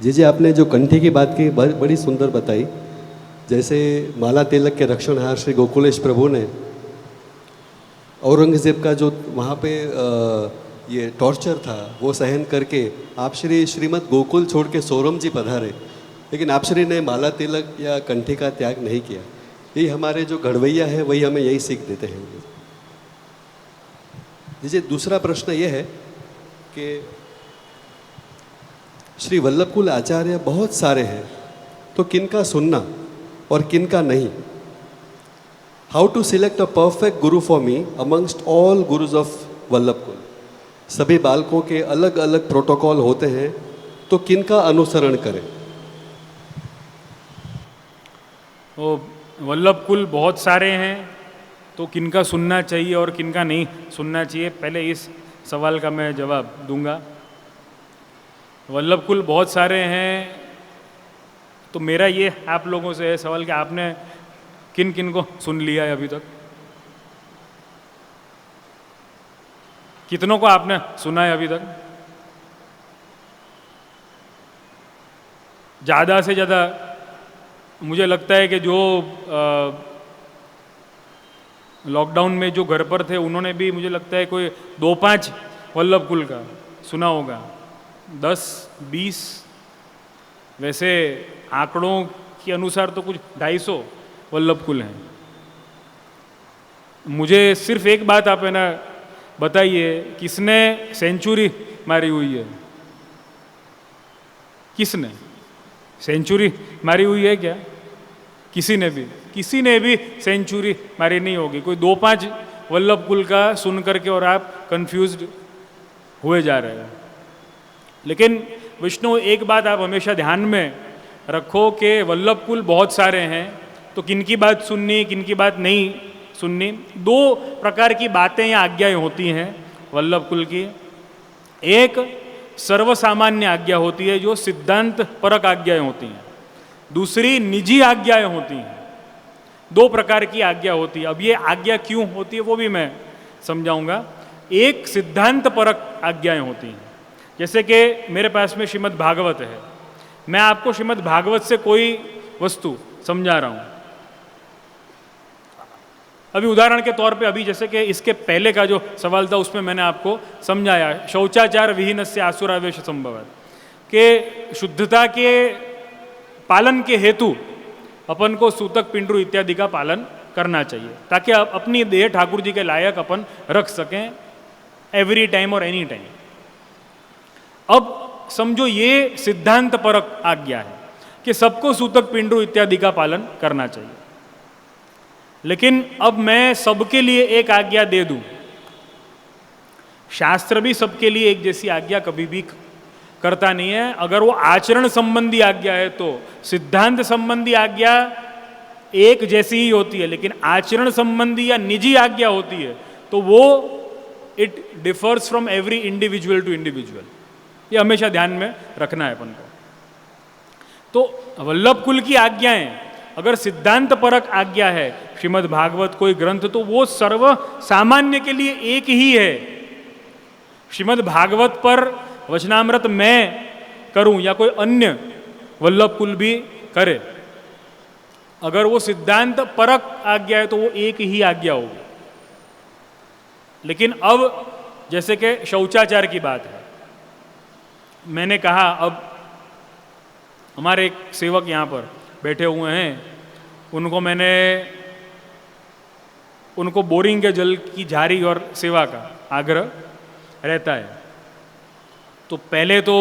जी आपने जो कंठी की बात की बड़ी सुंदर बताई। जैसे माला तिलक के रक्षणहार श्री गोकुलेश प्रभु ने औरंगज़ेब का जो वहाँ पे ये टॉर्चर था वो सहन करके आप श्रीमद् गोकुल छोड़ के सोरम जी पधारे, लेकिन आप श्री ने माला तिलक या कंठी का त्याग नहीं किया। यही हमारे जो घड़वैया है वही हमें यही सीख देते हैं। जी दूसरा प्रश्न ये है कि श्री वल्लभकुल आचार्य बहुत सारे हैं, तो किनका सुनना और किनका नहीं? How to select a perfect guru for me amongst all gurus of Vallabhkul? सभी बालकों के अलग अलग प्रोटोकॉल होते हैं, तो किनका अनुसरण करें? वो वल्लभकुल बहुत सारे हैं, तो किनका सुनना चाहिए और किनका नहीं सुनना चाहिए, पहले इस सवाल का मैं जवाब दूंगा। वल्लभकुल बहुत सारे हैं, तो मेरा ये आप लोगों से है सवाल कि आपने किन किन को सुन लिया है अभी तक? कितनों को आपने सुना है अभी तक? ज़्यादा से ज़्यादा मुझे लगता है कि जो लॉकडाउन में जो घर पर थे उन्होंने भी मुझे लगता है कोई 2-5 वल्लभकुल का सुना होगा, 10-20। वैसे आंकड़ों के अनुसार तो कुछ 250 वल्लभकुल हैं। मुझे सिर्फ एक बात आप है ना बताइए, किसने सेंचुरी मारी हुई है? किसने सेंचुरी मारी हुई है क्या? किसी ने भी सेंचुरी मारी नहीं होगी। कोई 2-5 वल्लभकुल का सुन करके और आप कंफ्यूज्ड हुए जा रहे हैं। लेकिन विष्णु, एक बात आप हमेशा ध्यान में रखो कि वल्लभकुल बहुत सारे हैं, तो किनकी बात सुननी किनकी बात नहीं सुननी, 2 प्रकार की बातें या आज्ञाएं होती हैं वल्लभकुल की। एक सर्वसामान्य आज्ञा होती है जो सिद्धांत परक आज्ञाएं होती हैं, दूसरी निजी आज्ञाएं होती हैं। 2 प्रकार की आज्ञा होती है। अब ये आज्ञा क्यों होती है वो भी मैं समझाऊंगा। एक सिद्धांत परक आज्ञाएं होती हैं, जैसे कि मेरे पास में श्रीमद् भागवत है, मैं आपको श्रीमद् भागवत से कोई वस्तु समझा रहा हूं। अभी उदाहरण के तौर पे, अभी जैसे कि इसके पहले का जो सवाल था उसमें मैंने आपको समझाया शौचाचार विहीनस्य आसुरावेश संभवत, के शुद्धता के पालन के हेतु अपन को सूतक पिंडरू इत्यादि का पालन करना चाहिए, ताकि आप अपनी देह ठाकुर जी के लायक अपन रख सकें एवरी टाइम और एनी टाइम। अब समझो ये सिद्धांत परक आज्ञा है कि सबको सूतक पिंडरू इत्यादि का पालन करना चाहिए। लेकिन अब मैं सबके लिए एक आज्ञा दे दूं, शास्त्र भी सबके लिए एक जैसी आज्ञा कभी भी करता नहीं है। अगर वो आचरण संबंधी आज्ञा है तो सिद्धांत संबंधी आज्ञा एक जैसी ही होती है, लेकिन आचरण संबंधी या निजी आज्ञा होती है तो वो it differs from every individual to individual. ये हमेशा ध्यान में रखना है अपन को। तो वल्लभकुल की आज्ञाएं अगर सिद्धांत परक आज्ञा है, श्रीमद् भागवत कोई ग्रंथ, तो वो सर्व सामान्य के लिए एक ही है। श्रीमद् भागवत पर वचनामृत मैं करूं या कोई अन्य वल्लभकुल भी करे, अगर वो सिद्धांत परक आज्ञा है तो वो एक ही आज्ञा होगी। लेकिन अब जैसे कि शौचाचार की बात है, मैंने कहा अब हमारे एक सेवक यहाँ पर बैठे हुए हैं, उनको बोरिंग के जल की जारी और सेवा का आग्रह रहता है। तो पहले तो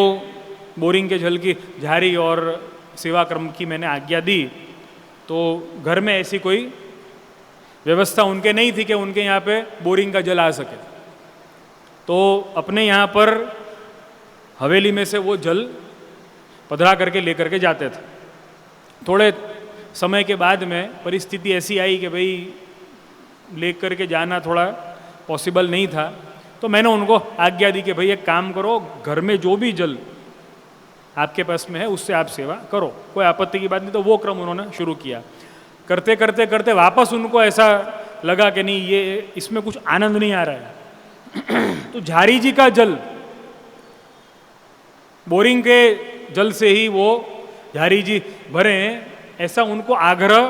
बोरिंग के जल की जारी और सेवा क्रम की मैंने आज्ञा दी, तो घर में ऐसी कोई व्यवस्था उनके नहीं थी कि उनके यहाँ पे बोरिंग का जल आ सके। तो अपने यहाँ पर हवेली में से वो जल पधरा करके लेकर के जाते थे। थोड़े समय के बाद में परिस्थिति ऐसी आई कि भाई लेकर के जाना थोड़ा पॉसिबल नहीं था, तो मैंने उनको आज्ञा दी कि भाई एक काम करो, घर में जो भी जल आपके पास में है उससे आप सेवा करो, कोई आपत्ति की बात नहीं। तो वो क्रम उन्होंने शुरू किया। करते करते करते वापस उनको ऐसा लगा कि नहीं, ये इसमें कुछ आनंद नहीं आ रहा है। तो झारी जी का जल बोरिंग के जल से ही वो झारी जी भरे हैं, ऐसा उनको आग्रह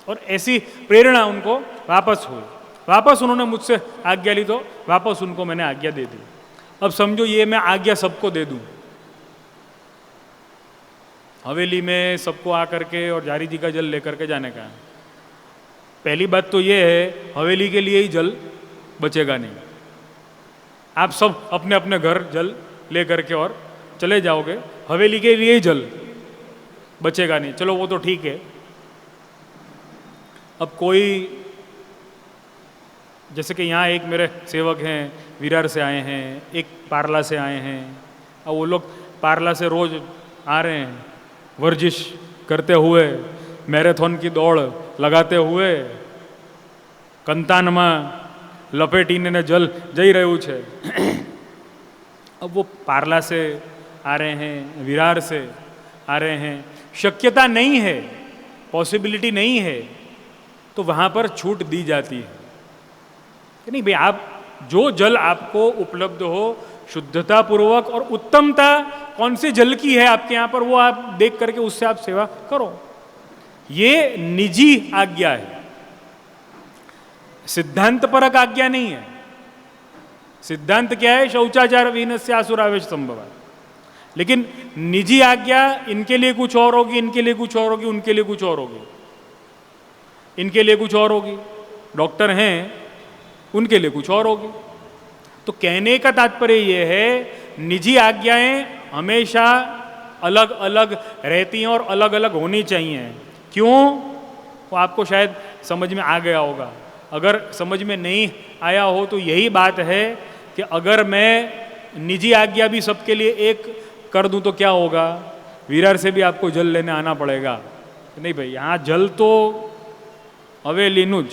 और ऐसी प्रेरणा उनको वापस हुई। वापस उन्होंने मुझसे आज्ञा ली तो वापस उनको मैंने आज्ञा दे दी। अब समझो ये मैं आज्ञा सबको दे दूं, हवेली में सबको आकर के और झारी जी का जल लेकर के जाने का है। पहली बात तो ये है, हवेली के लिए ही जल बचेगा नहीं। आप सब अपने अपने घर जल लेकर के और चले जाओगे, हवेली के लिए ही जल बचेगा नहीं। चलो वो तो ठीक है। अब कोई, जैसे कि यहाँ एक मेरे सेवक हैं, विरार से आए हैं, एक पारला से आए हैं। अब वो लोग पारला से रोज आ रहे हैं, वर्जिश करते हुए, मैराथन की दौड़ लगाते हुए, કંતાનમાં लपेटीने जल જઈ રહ્યું છે। अब वो पारला से आ रहे हैं, विरार से आ रहे हैं, शक्यता नहीं है, पॉसिबिलिटी नहीं है, तो वहाँ पर छूट दी जाती है कि नहीं भाई, आप जो जल आपको उपलब्ध हो, शुद्धता पूर्वक और उत्तमता कौन से जल की है आपके यहाँ पर, वो आप देख करके उससे आप सेवा करो। ये निजी आज्ञा है, सिद्धांत परक आज्ञा नहीं है। सिद्धांत क्या है? शौचाचार विहीनस्य आसुरावेश संभव। लेकिन निजी आज्ञा इनके लिए कुछ और होगी, इनके लिए कुछ और होगी, उनके लिए कुछ और होगी, इनके लिए कुछ और होगी। डॉक्टर हैं, उनके लिए कुछ और होगी। तो कहने का तात्पर्य यह है, निजी आज्ञाएं हमेशा अलग अलग रहती हैं और अलग अलग होनी चाहिए। क्यों? वो आपको शायद समझ में आ गया होगा। अगर समझ में नहीं आया हो तो यही बात है कि अगर मैं निजी आज्ञा भी सबके लिए एक कर दूं तो क्या होगा? विरार से भी आपको जल लेने आना पड़ेगा। नहीं भाई, यहाँ जल तो हवेलीનું જ।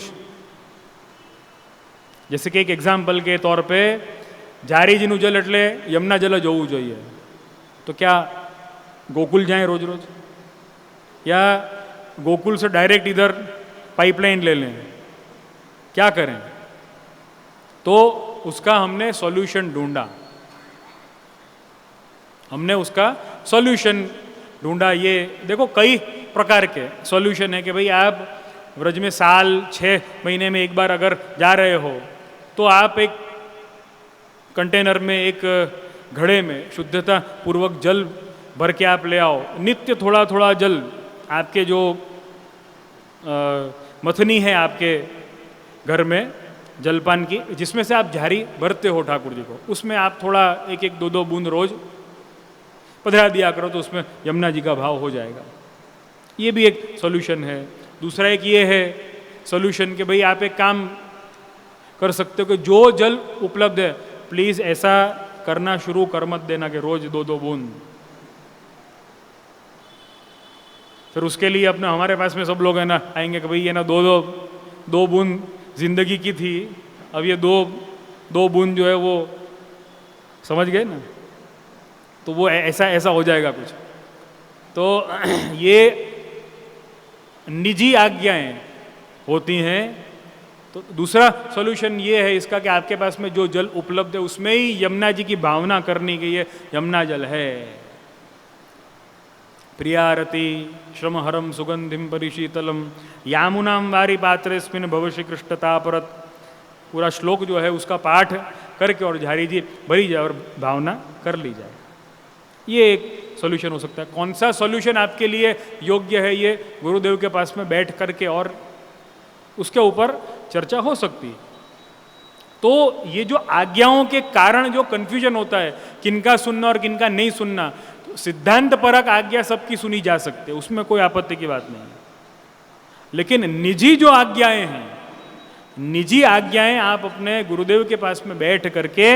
जैसे कि एक एग्जाम्पल के तौर पे झारीजीનું जल એટલે यमुना जल જ હોવું જોઈએ। तो क्या गोकुल जाएं रोज रोज, या गोकुल से डायरेक्ट इधर पाइपलाइन ले लें? क्या करें? तो उसका हमने सॉल्यूशन ढूंढा, हमने उसका सॉल्यूशन ढूंढा। ये देखो, कई प्रकार के सॉल्यूशन है कि भाई आप व्रज में साल 6 महीने में एक बार अगर जा रहे हो तो आप एक कंटेनर में, एक घड़े में शुद्धता पूर्वक जल भर के आप ले आओ। नित्य थोड़ा थोड़ा जल आपके जो मथनी है आपके घर में जलपान की, जिसमें से आप झारी भरते हो ठाकुर जी को, उसमें आप थोड़ा एक एक दो दो बूंद रोज पधरा दिया करो, तो उसमें यमुना जी का भाव हो जाएगा। ये भी एक सॉल्यूशन है। दूसरा एक ये है सॉल्यूशन कि भाई आप एक काम कर सकते हो कि जो जल उपलब्ध है, प्लीज ऐसा करना शुरू कर मत देना कि रोज दो दो बूंद। फिर उसके लिए अपने हमारे पास में सब लोग है ना आएंगे कि भाई ये ना दो बूंद जिंदगी की थी, अब ये दो बूंद जो है वो, समझ गए ना? तो वो ऐसा हो जाएगा कुछ। तो ये निजी आज्ञाएं होती हैं। तो दूसरा सॉल्यूशन ये है इसका कि आपके पास में जो जल उपलब्ध है उसमें ही यमुना जी की भावना करनी कि ये यमुना जल है। प्रियारति श्रमहरम सुगंधिम परिशीतलम यामुनाम वारी पात्रेस्मिन भवश्री कृष्णता परत। पूरा श्लोक जो है उसका पाठ करके और झारी जी भरी जाए और भावना कर ली जाए। ये एक सॉल्यूशन हो सकता है। कौन सा सॉल्यूशन आपके लिए योग्य है, ये गुरुदेव के पास में बैठ करके और उसके ऊपर चर्चा हो सकती है। तो ये जो आज्ञाओं के कारण जो कंफ्यूजन होता है, किनका सुनना और किनका नहीं सुनना, तो सिद्धांत परक आज्ञा सबकी सुनी जा सकती है, उसमें कोई आपत्ति की बात नहीं है। लेकिन निजी जो आज्ञाएं हैं, निजी आज्ञाएं आप अपने गुरुदेव के पास में बैठ करके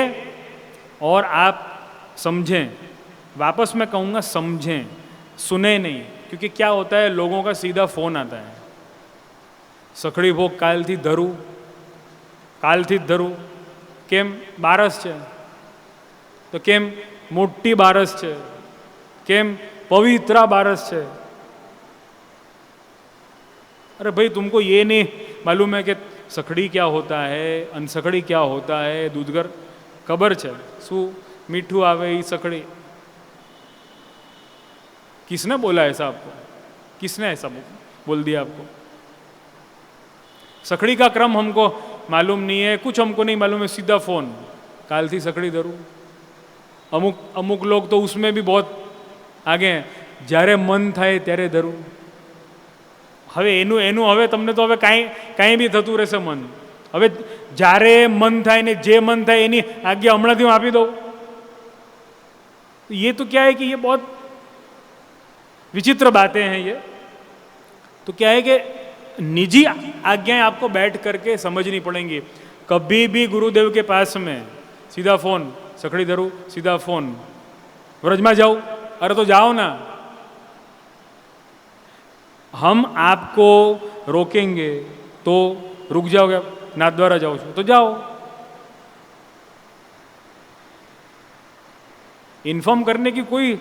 और आप समझें। वापस मैं कहूँगा समझें, सुने नहीं। क्योंकि क्या होता है, लोगों का सीधा फोन आता है, सखड़ी भोग कालथी धरू, केम बारस है, तो केम मोटी बारस है, केम पवित्रा बारस है। अरे भाई, तुमको ये नहीं मालूम है कि सखड़ी क्या होता है, अनसखड़ी क्या होता है, दूधगर खबर है शू मीठू आवे ई सखड़ी। किसने बोला ऐसा आपको? किसने ऐसा बोल दिया आपको? सखड़ी का क्रम हमको मालूम नहीं है, कुछ हमको नहीं मालूम है, सीधा फोन, काल थी सखड़ी धरू। અમુક लोग तो उसमें भी बहुत आगे हैं, જ્યારે મન થાય ત્યારે ધરું। હવે એનું હવે તમને તો હવે કાંઈ બી થતું રહેશે મન। હવે જ્યારે મન થાય ને જે મન થાય એની આજ્ઞા હમણાંથી હું આપી દઉં, ये तो क्या है कि ये बहुत विचित्र बातें हैं ये। तो क्या है कि निजी आज्ञाएं आपको बैठ करके समझनी पड़ेंगी। कभी भी गुरुदेव के पास में सीधा फोन, सखड़ी धरू सीधा फोन, व्रजमा जाओ, अरे तो जाओ ना। हम आपको रोकेंगे तो रुक जाओगे, नाथ द्वारा जाओ तो जाओ। इन्फॉर्म करने की कोई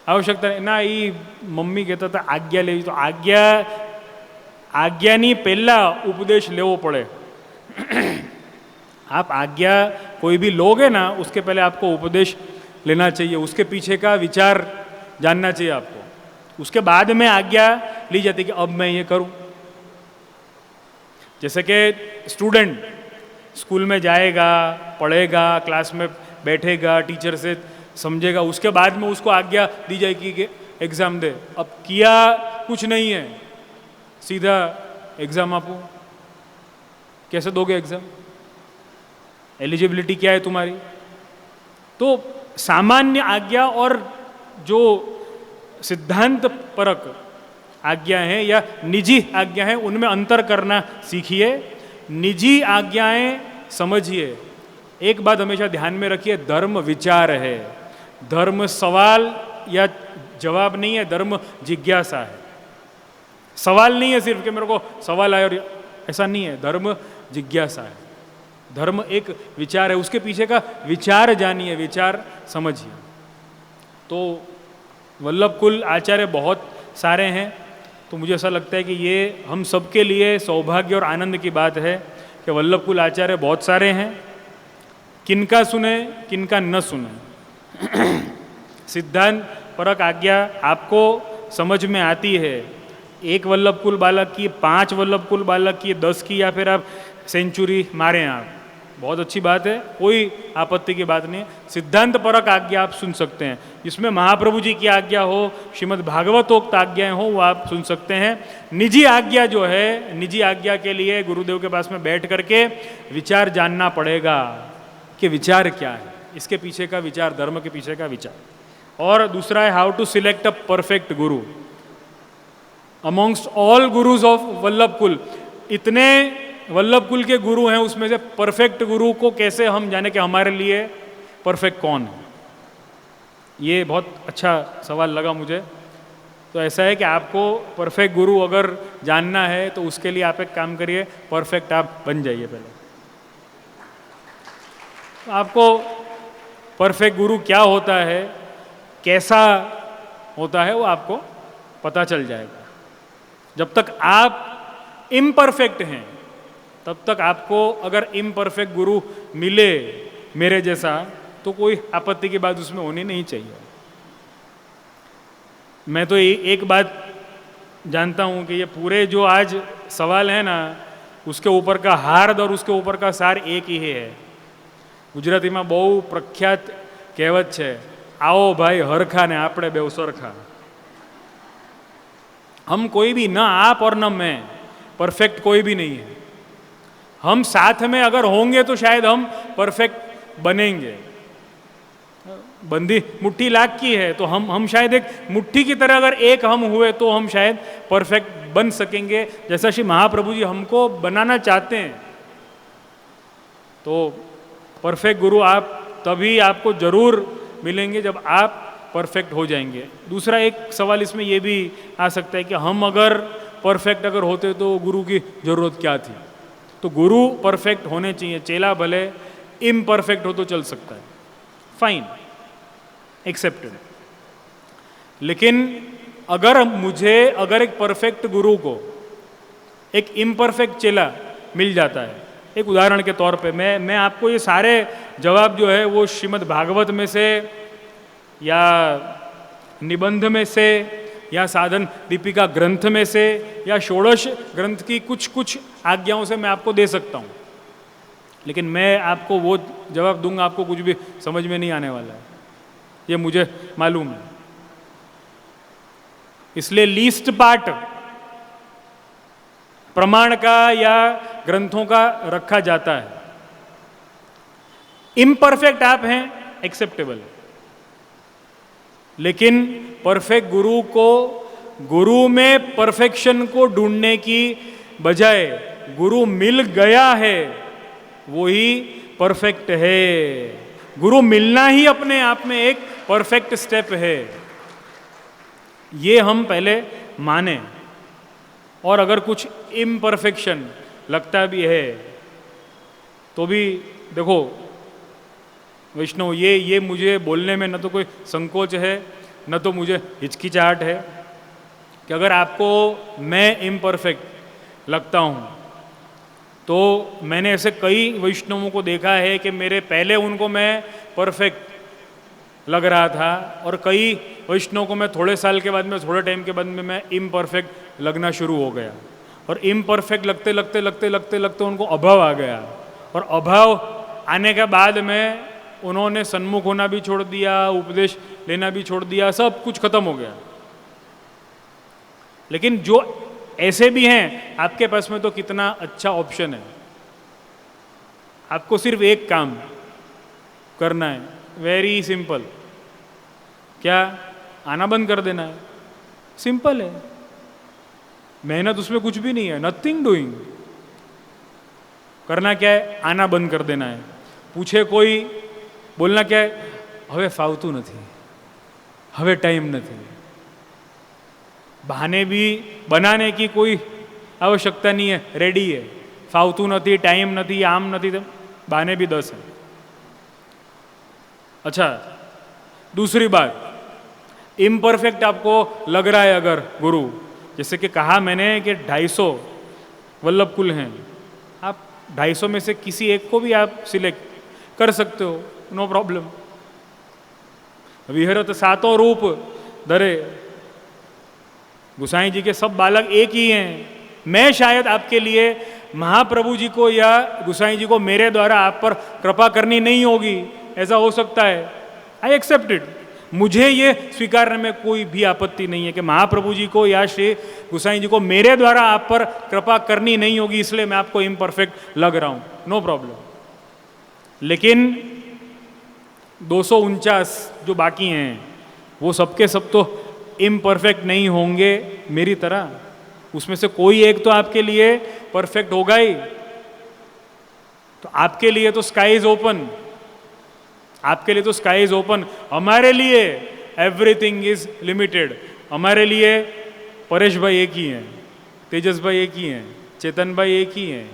आवश्यकता नहीं ना। ये मम्मी कहता था आज्ञा लेवी, तो आज्ञानी पहला उपदेश लेवो पड़े। आप आज्ञा कोई भी लोगे ना, उसके पहले आपको उपदेश लेना चाहिए, उसके पीछे का विचार जानना चाहिए आपको, उसके बाद में आज्ञा ली जाती कि अब मैं ये करूं। जैसे कि स्टूडेंट स्कूल में जाएगा, पढ़ेगा, क्लास में बैठेगा, टीचर से समझेगा, उसके बाद में उसको आज्ञा दी जाएगी कि एग्ज़ाम दे। अब किया कुछ नहीं है, सीधा एग्ज़ाम आपो, कैसे दोगे एग्ज़ाम? एलिजिबिलिटी क्या है तुम्हारी? तो सामान्य आज्ञा और जो सिद्धांत परक आज्ञा है या निजी आज्ञा है, उनमें अंतर करना सीखिए। निजी आज्ञाएं समझिए। एक बात हमेशा ध्यान में रखिए, धर्म विचार है, धर्म सवाल या जवाब नहीं है, धर्म जिज्ञासा है। सवाल नहीं है सिर्फ कि मेरे को सवाल आया और ऐसा नहीं है, धर्म जिज्ञासा है। धर्म एक विचार है, उसके पीछे का विचार जानिए, विचार समझिए। तो वल्लभ कुल आचार्य बहुत सारे हैं, तो मुझे ऐसा लगता है कि ये हम सबके लिए सौभाग्य और आनंद की बात है कि वल्लभ कुल आचार्य बहुत सारे हैं। किनका सुने, किनका न सुने। सिद्धांत परक आज्ञा आपको समझ में आती है, एक वल्लभ कुल बालक की, 5 वल्लभ कुल बालक की, 10 की, या फिर आप सेंचुरी मारें, आप बहुत अच्छी बात है, कोई आपत्ति की बात नहीं है। सिद्धांत परक आज्ञा आप सुन सकते हैं, जिसमें महाप्रभु जी की आज्ञा हो, श्रीमद् भागवतोक्त आज्ञाएं हो, वो आप सुन सकते हैं। निजी आज्ञा जो है, निजी आज्ञा के लिए गुरुदेव के पास में बैठ करके विचार जानना पड़ेगा कि विचार क्या है, इसके पीछे का विचार, धर्म के पीछे का विचार। और दूसरा है how to select a perfect guru amongst all gurus of Vallabh Kul. इतने वल्लभ कुल के गुरु हैं, उसमें से परफेक्ट गुरु को कैसे हम जाने कि हमारे लिए परफेक्ट कौन है? ये बहुत अच्छा सवाल लगा मुझे। तो ऐसा है कि आपको परफेक्ट गुरु अगर जानना है तो उसके लिए आप एक काम करिए, परफेक्ट आप बन जाइए पहले। आपको परफेक्ट गुरु क्या होता है, कैसा होता है, वो आपको पता चल जाएगा। जब तक आप इम्परफेक्ट हैं, तब तक आपको अगर इम्परफेक्ट गुरु मिले मेरे जैसा, तो कोई आपत्ति की बात उसमें होनी नहीं चाहिए। मैं तो एक बात जानता हूँ कि ये पूरे जो आज सवाल है ना, उसके ऊपर का हार्द और उसके ऊपर का सार एक ही है। गुजराती में बहु प्रख्यात कहेवत है, आओ भाई हरखा ने आपणे बेव सरखा। हम कोई भी, ना आप और न मैं, परफेक्ट कोई भी नहीं है। हम साथ में अगर होंगे तो शायद हम परफेक्ट बनेंगे। बंदी मुट्ठी लाख की है, तो हम शायद एक मुट्ठी की तरह अगर एक हम हुए तो हम शायद परफेक्ट बन सकेंगे, जैसा श्री महाप्रभु जी हमको बनाना चाहते हैं। तो परफेक्ट गुरु आप तभी आपको जरूर मिलेंगे जब आप परफेक्ट हो जाएंगे। दूसरा एक सवाल इसमें यह भी आ सकता है कि हम अगर परफेक्ट अगर होते तो गुरु की जरूरत क्या थी? तो गुरु परफेक्ट होने चाहिए, चेला भले इम्परफेक्ट हो तो चल सकता है, फाइन, एक्सेप्टेड। लेकिन अगर एक परफेक्ट गुरु को एक इम्परफेक्ट चेला मिल जाता है, एक उदाहरण के तौर पे मैं आपको ये सारे जवाब जो है वो श्रीमद् भागवत में से या निबंध में से या साधन दीपिका ग्रंथ में से या षोडश ग्रंथ की कुछ कुछ आज्ञाओं से मैं आपको दे सकता हूँ, लेकिन मैं आपको वो जवाब दूंगा, आपको कुछ भी समझ में नहीं आने वाला है, ये मुझे मालूम है। इसलिए लीस्ट पार्ट प्रमाण का या ग्रंथों का रखा जाता है। इम्परफेक्ट आप हैं, एक्सेप्टेबल है, लेकिन परफेक्ट गुरु को, गुरु में परफेक्शन को ढूंढने की बजाय गुरु मिल गया है, वो ही परफेक्ट है। गुरु मिलना ही अपने आप में एक परफेक्ट स्टेप है, ये हम पहले माने। और अगर कुछ इम्परफेक्शन लगता भी है तो भी देखो वैष्णव, ये मुझे बोलने में न तो कोई संकोच है न तो मुझे हिचकिचाहट है कि अगर आपको मैं इम्परफेक्ट लगता हूँ तो मैंने ऐसे कई वैष्णवों को देखा है कि मेरे पहले उनको मैं परफेक्ट लग रहा था और कई वैष्णव को मैं थोड़े साल के बाद में, थोड़े टाइम के बाद में मैं इम्परफेक्ट लगना शुरू हो गया। और इम्परफेक्ट लगते लगते लगते लगते लगते उनको अभाव आ गया, और अभाव आने के बाद में उन्होंने सन्मुख होना भी छोड़ दिया, उपदेश लेना भी छोड़ दिया, सब कुछ खत्म हो गया। लेकिन जो ऐसे भी हैं, आपके पास में तो कितना अच्छा ऑप्शन है। आपको सिर्फ एक काम करना है, वेरी सिंपल। क्या? आना बंद कर देना है। सिंपल है, मेहनत उसमें कुछ भी नहीं है, नथिंग डूइंग। करना क्या है? आना बंद कर देना है। पूछे कोई, बोलना क्या है? हवे फावतू नहीं, हवे टाइम नहीं। बहाने भी बनाने की कोई आवश्यकता नहीं है, रेडी है। फावतू नहीं, टाइम नहीं, आम नहीं, तो बहाने भी 10 है। अच्छा, दूसरी बात, इम्परफेक्ट आपको लग रहा है अगर गुरु, जैसे कि कहा मैंने कि 250 वल्लभ कुल हैं, आप 250 में से किसी एक को भी आप सिलेक्ट कर सकते हो, नो प्रॉब्लम। विहरत सातों रूप धरे, गुसाई जी के सब बालक एक ही हैं। मैं शायद आपके लिए महाप्रभु जी को या गुसाई जी को मेरे द्वारा आप पर कृपा करनी नहीं होगी, ऐसा हो सकता है। I accept it. मुझे ये स्वीकारने में कोई भी आपत्ति नहीं है कि महाप्रभु जी को या श्री गुसाई जी को मेरे द्वारा आप पर कृपा करनी नहीं होगी, इसलिए मैं आपको इम्परफेक्ट लग रहा हूं, नो प्रॉब्लम। लेकिन 249 जो बाकी हैं वो सबके सब तो इम्परफेक्ट नहीं होंगे मेरी तरह। उसमें से कोई एक तो आपके लिए परफेक्ट होगा ही। तो आपके लिए तो स्काई इज ओपन, आपके लिए तो स्काई इज ओपन। हमारे लिए एवरीथिंग इज लिमिटेड। हमारे लिए परेश भाई एक ही हैं, तेजस भाई एक ही हैं, चेतन भाई एक ही हैं,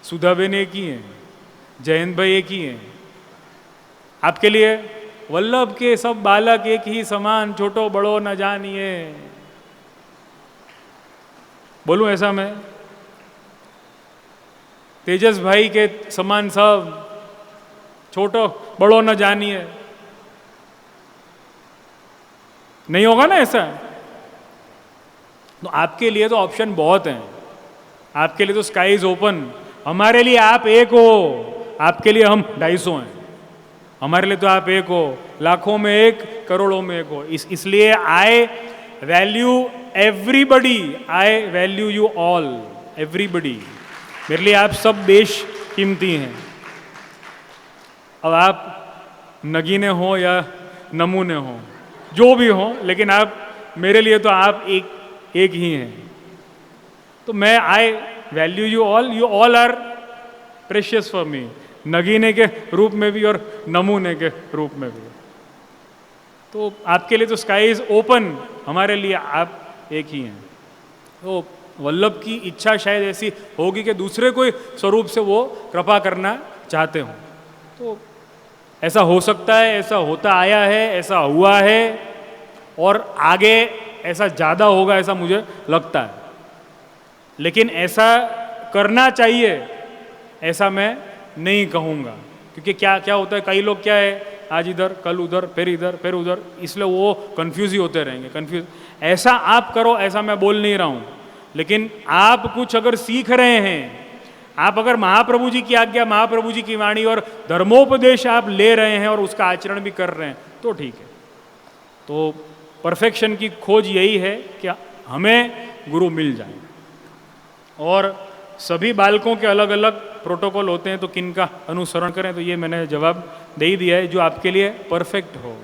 सुधाबेन एक ही हैं, जयंत भाई एक ही हैं। आपके लिए वल्लभ के सब बालक एक ही समान, छोटो बड़ो न जानिए। बोलूं ऐसा मैं? तेजस भाई के समान सब, छोटो बड़ो न जानिए। नहीं होगा ना ऐसा। तो आपके लिए तो ऑप्शन बहुत हैं, आपके लिए तो स्काई इज ओपन। हमारे लिए आप एक हो, आपके लिए हम 250 हैं। हमारे लिए तो आप एक हो, लाखों में एक, करोड़ों में एक हो। इसलिए I value everybody, I value you all, everybody. मेरे लिए आप सब बेशकीमती हैं। अब आप नगीने हो या नमूने हो, जो भी हो, लेकिन आप मेरे लिए तो आप एक ही हैं। तो मैं I value you all, you all are precious for me, नगीने के रूप में भी और नमूने के रूप में भी। तो आपके लिए तो स्काई इज ओपन, हमारे लिए आप एक ही हैं। तो वल्लभ की इच्छा शायद ऐसी होगी कि दूसरे कोई स्वरूप से वो कृपा करना चाहते हो। तो ऐसा हो सकता है, ऐसा होता आया है, ऐसा हुआ है, और आगे ऐसा ज़्यादा होगा, ऐसा मुझे लगता है। लेकिन ऐसा करना चाहिए, ऐसा मैं नहीं कहूँगा। क्योंकि क्या क्या होता है, कई लोग क्या है आज इधर, कल उधर, फिर उधर, इसलिए वो कंफ्यूज ही होते रहेंगे, कंफ्यूज। ऐसा आप करो, ऐसा मैं बोल नहीं रहा हूँ, लेकिन आप कुछ अगर सीख रहे हैं, आप अगर महाप्रभु जी की आज्ञा, महाप्रभु जी की वाणी और धर्मोपदेश आप ले रहे हैं और उसका आचरण भी कर रहे हैं तो ठीक है। तो परफेक्शन की खोज यही है कि हमें गुरु मिल जाए। और सभी बालकों के अलग अलग प्रोटोकॉल होते हैं, तो किनका अनुसरण करें, तो ये मैंने जवाब दे ही दिया है। जो आपके लिए परफेक्ट हो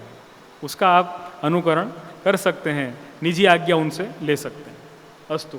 उसका आप अनुकरण कर सकते हैं, निजी आज्ञा उनसे ले सकते हैं। अस्तु।